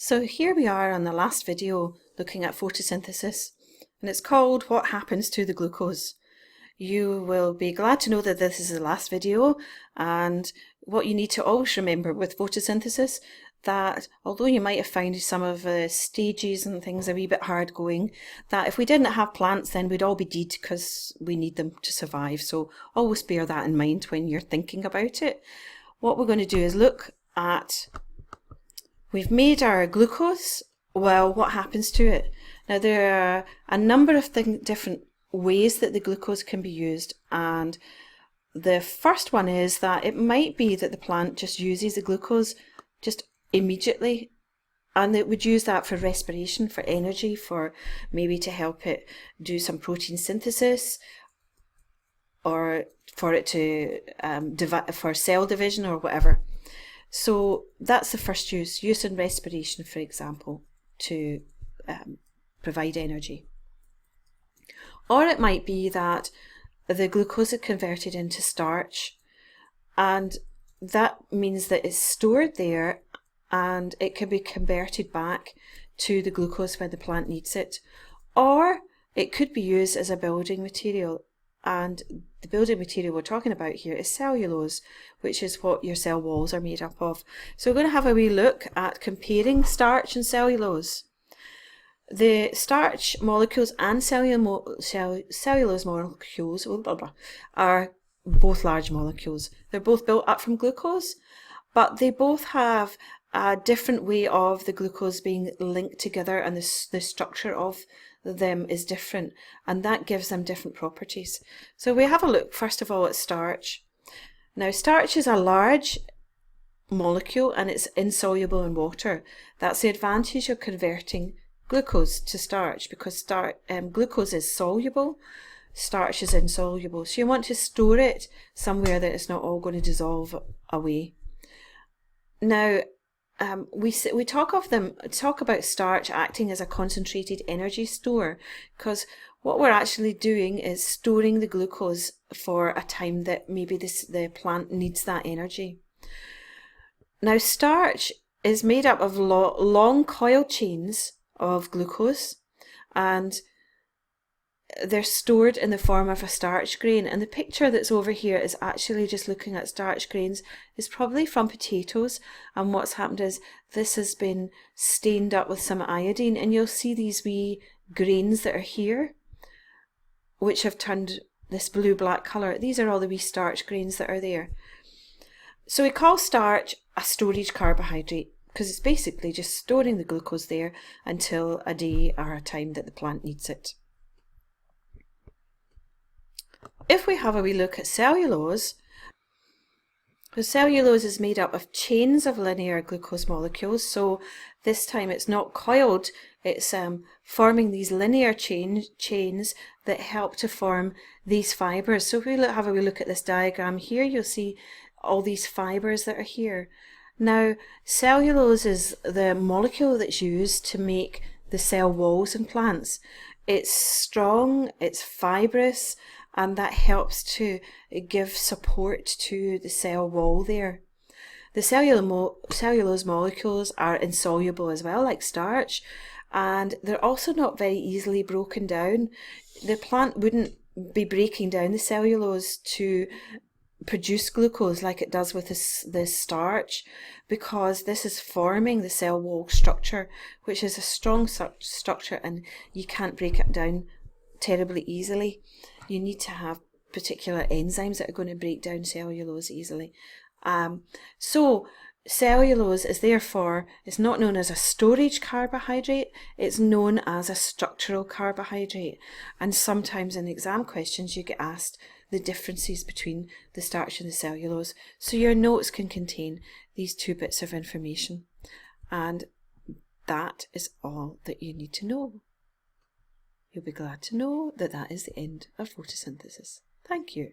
So here we are on the last video looking at photosynthesis, and it's called What Happens to the Glucose. You will be glad to know that this is the last video, and what you need to always remember with photosynthesis, that although you might have found some of the stages and things a wee bit hard going, that if we didn't have plants then we'd all be dead because we need them to survive. So always bear that in mind when you're thinking about it. What we're going to do is look at, we've made our glucose. Well, what happens to it? Now there are a number of different ways that the glucose can be used, and the first one is that it might be that the plant just uses the glucose just immediately, and it would use that for respiration, for energy, for maybe to help it do some protein synthesis, or for it to for cell division or whatever. So that's the first use in respiration, for example, to provide energy. Or it might be that the glucose is converted into starch, and that means that it's stored there and it can be converted back to the glucose when the plant needs it. Or it could be used as a building material, and the building material we're talking about here is cellulose, which is what your cell walls are made up of. So we're going to have a wee look at comparing starch and cellulose. The starch molecules and cellulose molecules are both large molecules. They're both built up from glucose, but they both have a different way of the glucose being linked together, and the structure of them is different, and that gives them different properties. So we have a look first of all at starch. Now starch is a large molecule and it's insoluble in water. That's the advantage of converting glucose to starch, because glucose is soluble, starch is insoluble. So you want to store it somewhere that it's not all going to dissolve away. Now we talk about starch acting as a concentrated energy store, because what we're actually doing is storing the glucose for a time that maybe the plant needs that energy. Now starch is made up of long coiled chains of glucose, and they're stored in the form of a starch grain, and the picture that's over here is actually just looking at starch grains. It's probably from potatoes, and what's happened is this has been stained up with some iodine, and you'll see these wee grains that are here which have turned this blue-black colour. These are all the wee starch grains that are there. So we call starch a storage carbohydrate, because it's basically just storing the glucose there until a day or a time that the plant needs it. If we have a wee look at cellulose, the cellulose is made up of chains of linear glucose molecules. So this time it's not coiled, it's forming these linear chains that help to form these fibres. So if we have a wee look at this diagram here, you'll see all these fibres that are here. Now cellulose is the molecule that's used to make the cell walls in plants. It's strong, it's fibrous, and that helps to give support to the cell wall there. The cellulose molecules are insoluble as well, like starch, and they're also not very easily broken down. The plant wouldn't be breaking down the cellulose to produce glucose like it does with this starch, because this is forming the cell wall structure, which is a strong structure, and you can't break it down terribly easily. You need to have particular enzymes that are going to break down cellulose easily. So cellulose is therefore, it's not known as a storage carbohydrate, it's known as a structural carbohydrate. And sometimes in exam questions you get asked the differences between the starch and the cellulose. So your notes can contain these two bits of information. And that is all that you need to know. You'll be glad to know that that is the end of photosynthesis. Thank you.